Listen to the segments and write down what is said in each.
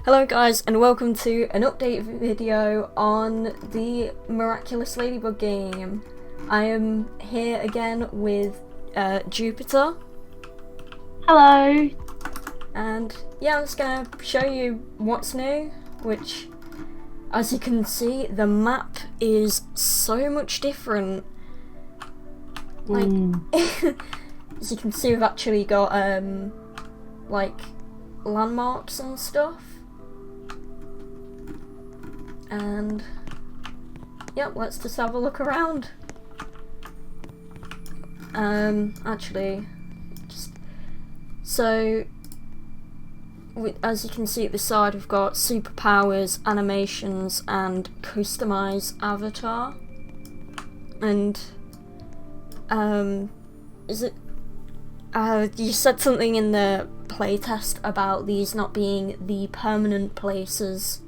Hello guys, and welcome to an update video on the Miraculous Ladybug game. I am here again with Jupiter. Hello. And yeah, I'm just gonna show you what's new, which, as you can see, the map is so much different. Like, as you can see, we've actually got like landmarks and stuff. And yep, let's just have a look around. Actually, as you can see at the side, we've got superpowers, animations, and customize avatar. And you said something in the playtest about these not being the permanent places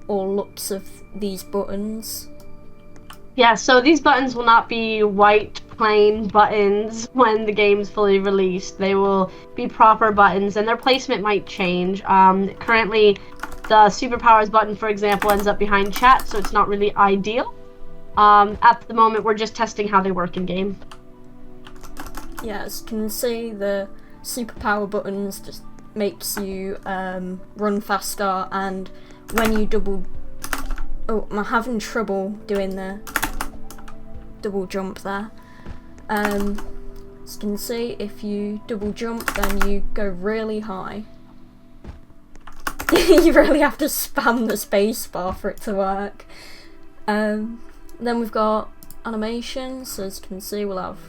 or looks of these buttons. Yeah, so these buttons will not be white plain buttons when the game's fully released. They will be proper buttons, and their placement might change. Currently, the superpowers button, for example, ends up behind chat, so it's not really ideal. At the moment, we're just testing how they work in game. Yeah, as you can see, the superpower buttons just makes you run faster, and when you I'm having trouble doing the double jump there. As you can see, if you double jump, then you go really high. You really have to spam the space bar for it to work. Then we've got animations, so as you can see, we'll have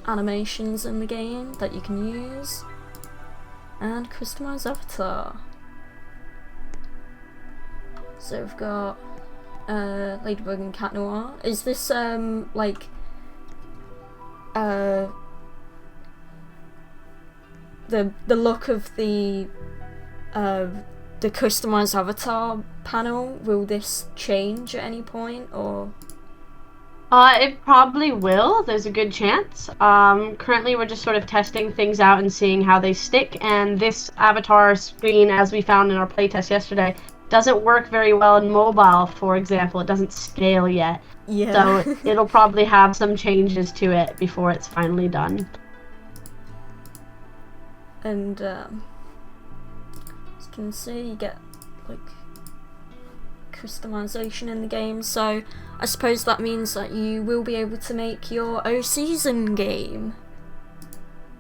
animations in the game that you can use, and customize avatar. So we've got Ladybug and Cat Noir. Is this like the look of the customized avatar panel? Will this change at any point, or? It probably will. There's a good chance. Currently, we're just sort of testing things out and seeing how they stick. And this avatar screen, as we found in our playtest yesterday, doesn't work very well in mobile, for example. It doesn't scale yet. Yeah. So it'll probably have some changes to it before it's finally done. And as you can see, you get like customization in the game, so I suppose that means that you will be able to make your OCs in game.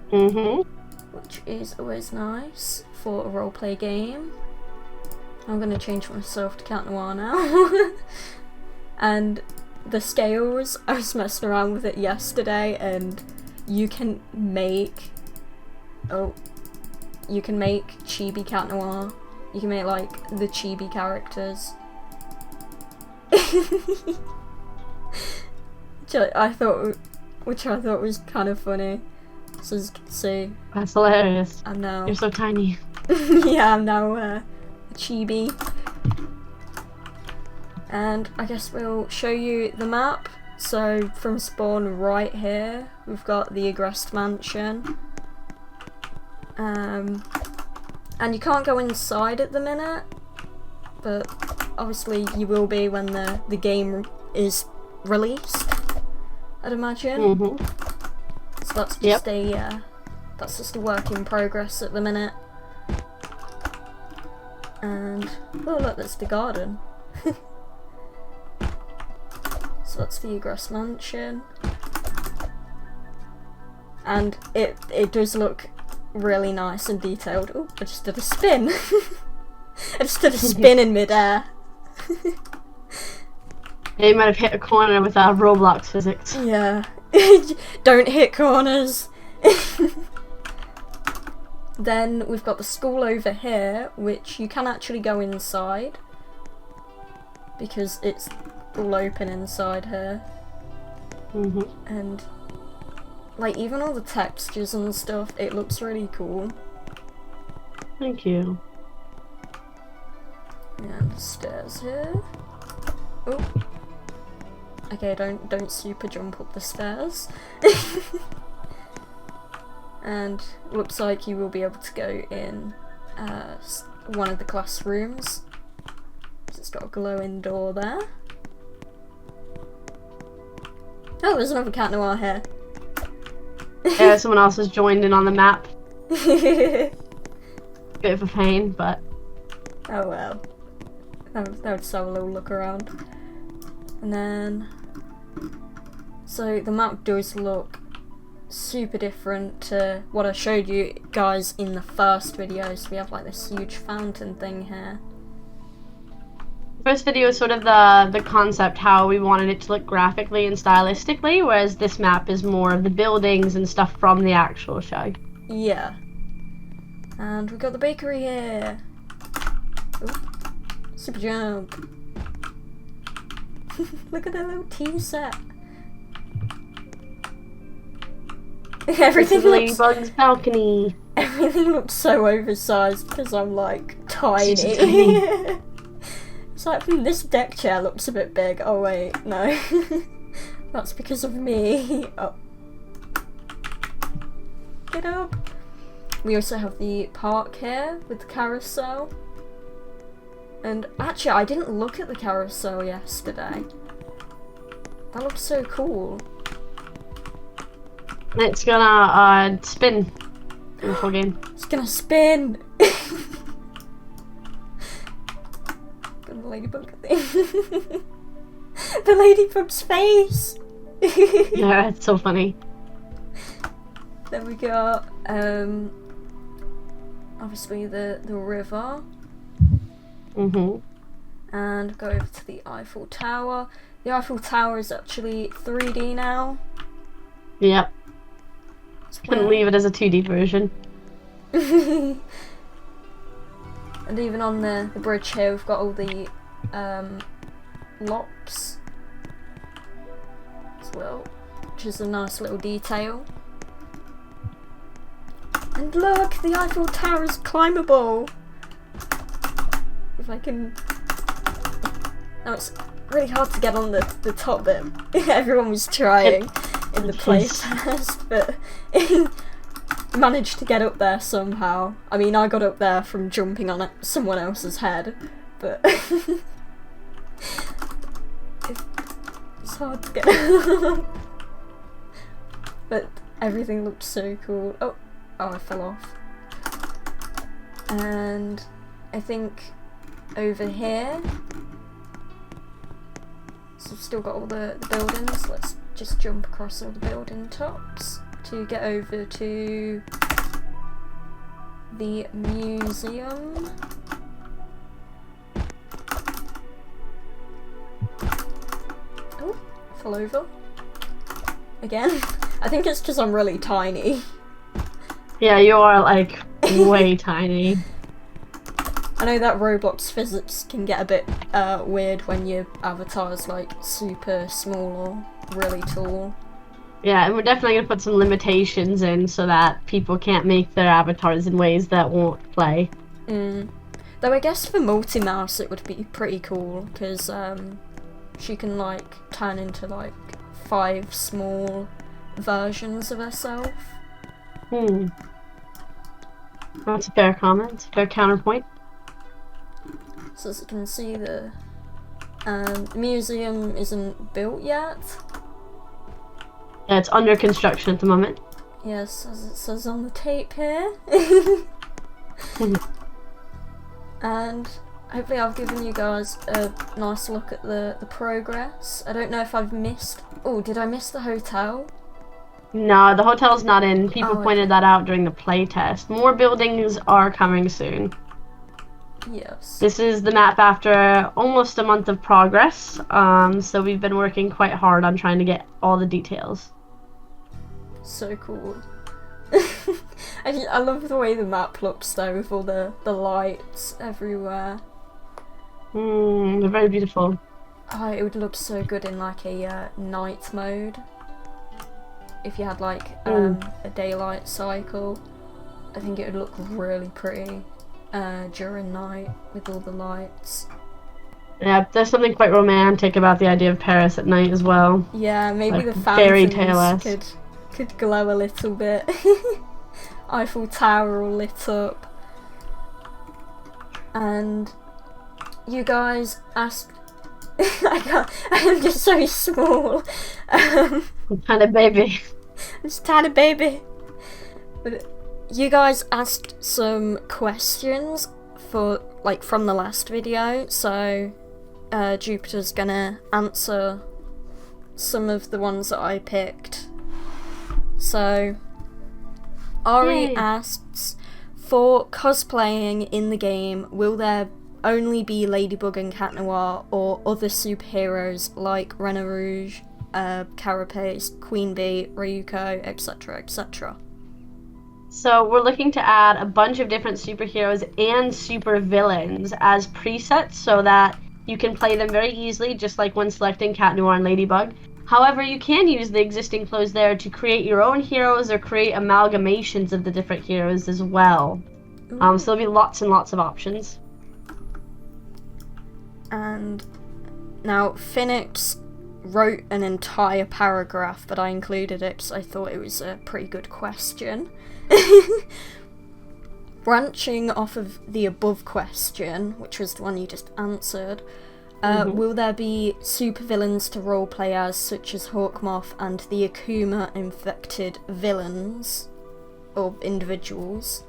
Which is always nice for a roleplay game. I'm gonna change myself to Cat Noir now. And the scales, I was messing around with it yesterday, and you can make chibi Cat Noir. You can make like the chibi characters. which I thought was kind of funny. So as you can see, that's hilarious. You're so tiny. Yeah, I'm now a chibi. And I guess we'll show you the map. So from spawn right here, we've got the Agrest Mansion. And you can't go inside at the minute, but obviously you will be when the game is released, I'd imagine. So that's just that's just a work in progress at the minute. And oh look, that's the garden. So that's the Agrest Mansion, and it does look really nice and detailed. Oh, I just did a spin. I just did a spin in midair. Yeah, you might have hit a corner with our Roblox physics. Yeah. Don't hit corners. Then we've got the school over here, which you can actually go inside because it's all open inside here. And like even all the textures and stuff, it looks really cool. Thank you. And the stairs here. Oh. Okay, don't super jump up the stairs. And looks like you will be able to go in one of the classrooms. It's got a glowing door there. Oh, there's another cat noir here. Yeah, someone else has joined in on the map. Bit of a pain, but... Oh well. That would just have a little look around. And then... So the map does look super different to what I showed you guys in the first video. So we have like this huge fountain thing here. First video is sort of the concept, how we wanted it to look graphically and stylistically, whereas this map is more of the buildings and stuff from the actual show. Yeah. And we've got the bakery here. Ooh. Super jump. Look at that little tea set. Everything looks... Ladybug's balcony. Everything looks so oversized because I'm like tiny. It's like, this deck chair looks a bit big. Oh wait, no. That's because of me. Oh. Get up. We also have the park here with the carousel. And actually, I didn't look at the carousel yesterday. That looks so cool. It's gonna spin in the full game. It's gonna spin! Got the ladybug thing. The ladybug's face! Yeah, it's so funny. Then we got, obviously the river. And go over to the Eiffel Tower. The Eiffel Tower is actually 3D now. Yep. Couldn't leave it as a 2D version. And even on the bridge here, we've got all the locks as well, which is a nice little detail. And look, the Eiffel Tower is climbable. If I can... Now it's really hard to get on the top bit. Everyone was trying in the playtest, but managed to get up there somehow. I mean, I got up there from jumping on someone else's head, but it's hard to get up. But everything looked so cool. Oh, I fell off. And I think over here, so we've still got all the buildings. Let's just jump across all the building tops to get over to the museum. Oh, fell over. Again. I think it's because I'm really tiny. Yeah, you are like way tiny. I know that Roblox physics can get a bit weird when your avatar's like super small or really tall. Yeah, and we're definitely going to put some limitations in so that people can't make their avatars in ways that won't play. Though I guess for multi-mouse it would be pretty cool, because she can like turn into like 5 small versions of herself. That's a fair comment, fair counterpoint. So as you can see, the museum isn't built yet. Yeah, it's under construction at the moment. Yes, as it says on the tape here. And hopefully I've given you guys a nice look at the progress. I don't know if I've missed... Oh, did I miss the hotel? No, the hotel's not in. People pointed that out during the playtest. More buildings are coming soon. Yes. This is the map after almost a month of progress, so we've been working quite hard on trying to get all the details. So cool. I love the way the map looks though, with all the lights everywhere. They're very beautiful. Oh, it would look so good in like a night mode. If you had like a daylight cycle, I think it would look really pretty during night with all the lights. Yeah, there's something quite romantic about the idea of Paris at night as well. Yeah, maybe like the fairy fountains could glow a little bit. Eiffel Tower all lit up. And you guys asked. I am just so small. Kind of baby. This tiny baby. But you guys asked some questions from the last video, so Jupiter's gonna answer some of the ones that I picked. So Ari asks, for cosplaying in the game, will there only be Ladybug and Cat Noir, or other superheroes like Rena Rouge, Carapace, Queen Bee, Ryuko, etc., etc.? So we're looking to add a bunch of different superheroes and super villains as presets so that you can play them very easily, just like when selecting Cat Noir and Ladybug. However, you can use the existing clothes there to create your own heroes or create amalgamations of the different heroes as well. So there'll be lots and lots of options. And now Phoenix wrote an entire paragraph, but I included it because I thought it was a pretty good question. Branching off of the above question, which was the one you just answered, will there be supervillains to roleplay as, such as Hawkmoth and the Akuma-infected villains, or individuals?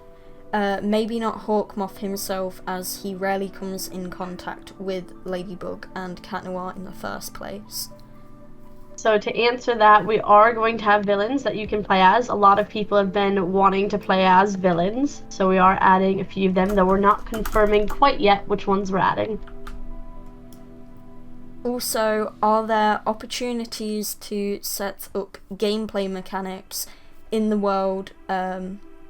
Maybe not Hawkmoth himself, as he rarely comes in contact with Ladybug and Cat Noir in the first place. So to answer that, we are going to have villains that you can play as. A lot of people have been wanting to play as villains, so we are adding a few of them, though we're not confirming quite yet which ones we're adding. Also, are there opportunities to set up gameplay mechanics in the world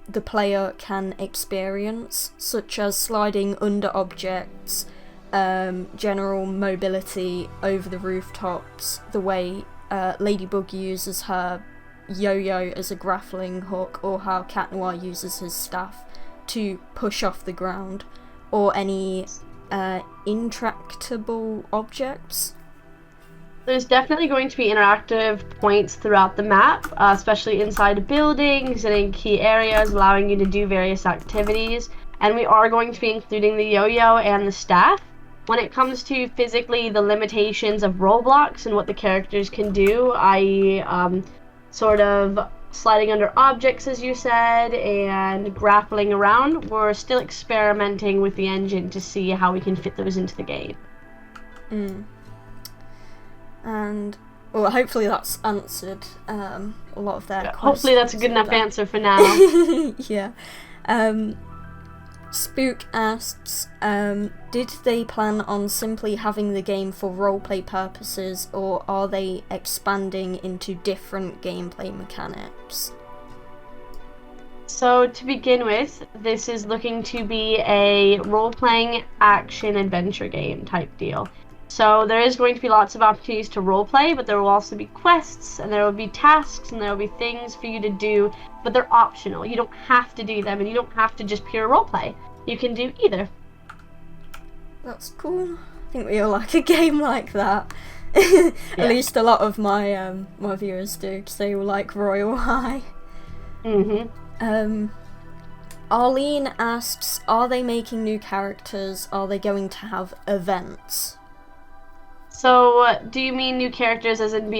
the player can experience, such as sliding under objects, general mobility over the rooftops, the way Ladybug uses her yo-yo as a grappling hook, or how Cat Noir uses his staff to push off the ground, or any intractable objects? There's definitely going to be interactive points throughout the map, especially inside buildings and in key areas, allowing you to do various activities. And we are going to be including the yo-yo and the staff. When it comes to physically the limitations of Roblox and what the characters can do, i.e. Sort of sliding under objects, as you said, and grappling around, we're still experimenting with the engine to see how we can fit those into the game. And, well, hopefully that's answered a lot of their questions. Hopefully that's a good enough answer for now. Yeah. Spook asks, did they plan on simply having the game for roleplay purposes, or are they expanding into different gameplay mechanics? So to begin with, this is looking to be a role-playing action adventure game type deal. So there is going to be lots of opportunities to roleplay, but there will also be quests, and there will be tasks, and there will be things for you to do, but they're optional. You don't have to do them, and you don't have to just pure roleplay. You can do either. That's cool. I think we all like a game like that. At least a lot of my my viewers do, because they all like Royal High. Arlene asks, are they making new characters? Are they going to have events? So, do you mean new characters as in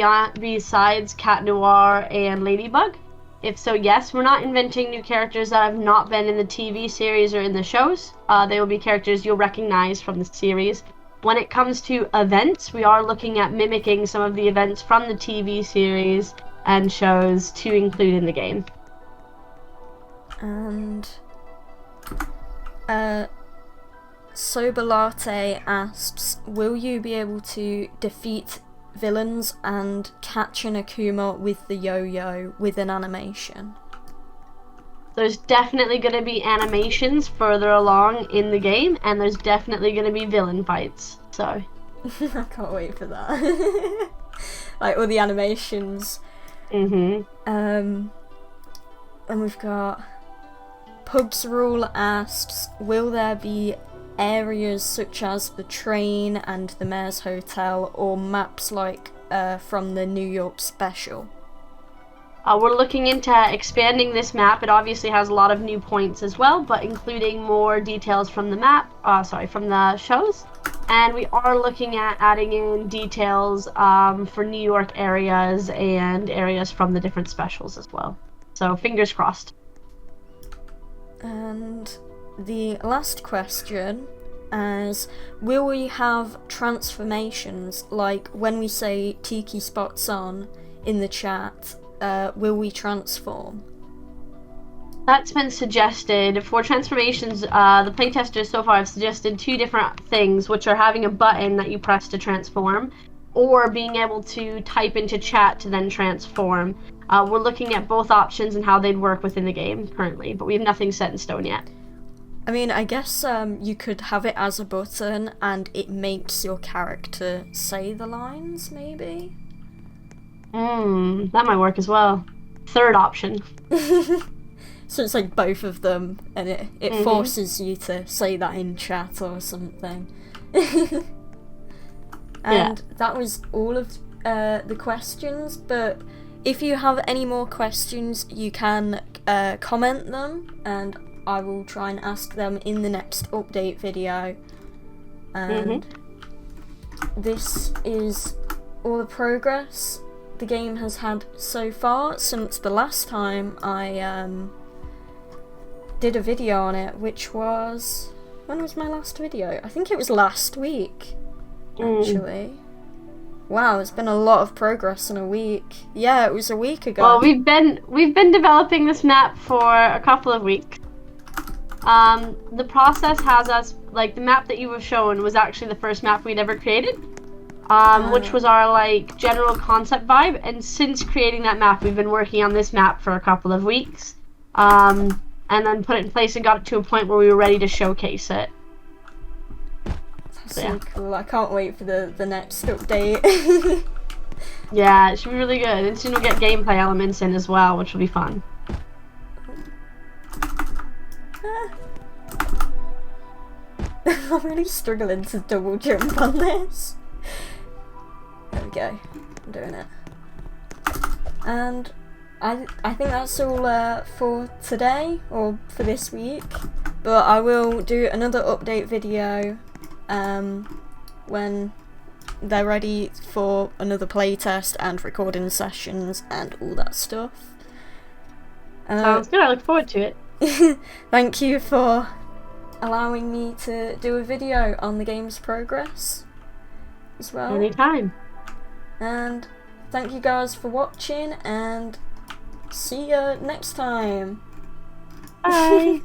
besides Cat Noir and Ladybug? If so, yes. We're not inventing new characters that have not been in the TV series or in the shows. They will be characters you'll recognize from the series. When it comes to events, we are looking at mimicking some of the events from the TV series and shows to include in the game. And Sober Latte asks, will you be able to defeat villains and catch an Akuma with the yo-yo with an animation? There's definitely going to be animations further along in the game, and there's definitely going to be villain fights, so. I can't wait for that. Like all the animations. And we've got Pubs Rule asks, will there be areas such as the train and the Mayor's Hotel, or maps like from the New York special? We're looking into expanding this map. It obviously has a lot of new points as well, but including more details from the from the shows. And we are looking at adding in details for New York areas and areas from the different specials as well. So fingers crossed. And the last question is, will we have transformations, like when we say Tiki Spots on in the chat, will we transform? That's been suggested. For transformations, the playtesters so far have suggested 2 different things, which are having a button that you press to transform, or being able to type into chat to then transform. We're looking at both options and how they'd work within the game currently, but we have nothing set in stone yet. I mean, I guess you could have it as a button and it makes your character say the lines, maybe? That might work as well. Third option. So it's like both of them, and it forces you to say that in chat or something. And that was all of the questions, but if you have any more questions, you can comment them, and I will try and ask them in the next update video. And this is all the progress the game has had so far since the last time I did a video on it, which was... when was my last video? I think it was last week, actually. Wow, it's been a lot of progress in a week. Yeah, it was a week ago. Well, we've been developing this map for a couple of weeks. The process has us, like, the map that you were shown was actually the first map we'd ever created, which was our, like, general concept vibe, and since creating that map, we've been working on this map for a couple of weeks, and then put it in place and got it to a point where we were ready to showcase it. That's so cool. I can't wait for the next update. Yeah, it should be really good, and soon we'll get gameplay elements in as well, which will be fun. I'm really struggling to double jump on this. There we go. I'm doing it. And I think that's all for today, or for this week. But I will do another update video when they're ready for another playtest and recording sessions and all that stuff. Sounds good, I look forward to it. Thank you for allowing me to do a video on the game's progress as well. Anytime. And thank you guys for watching, and see you next time. Bye.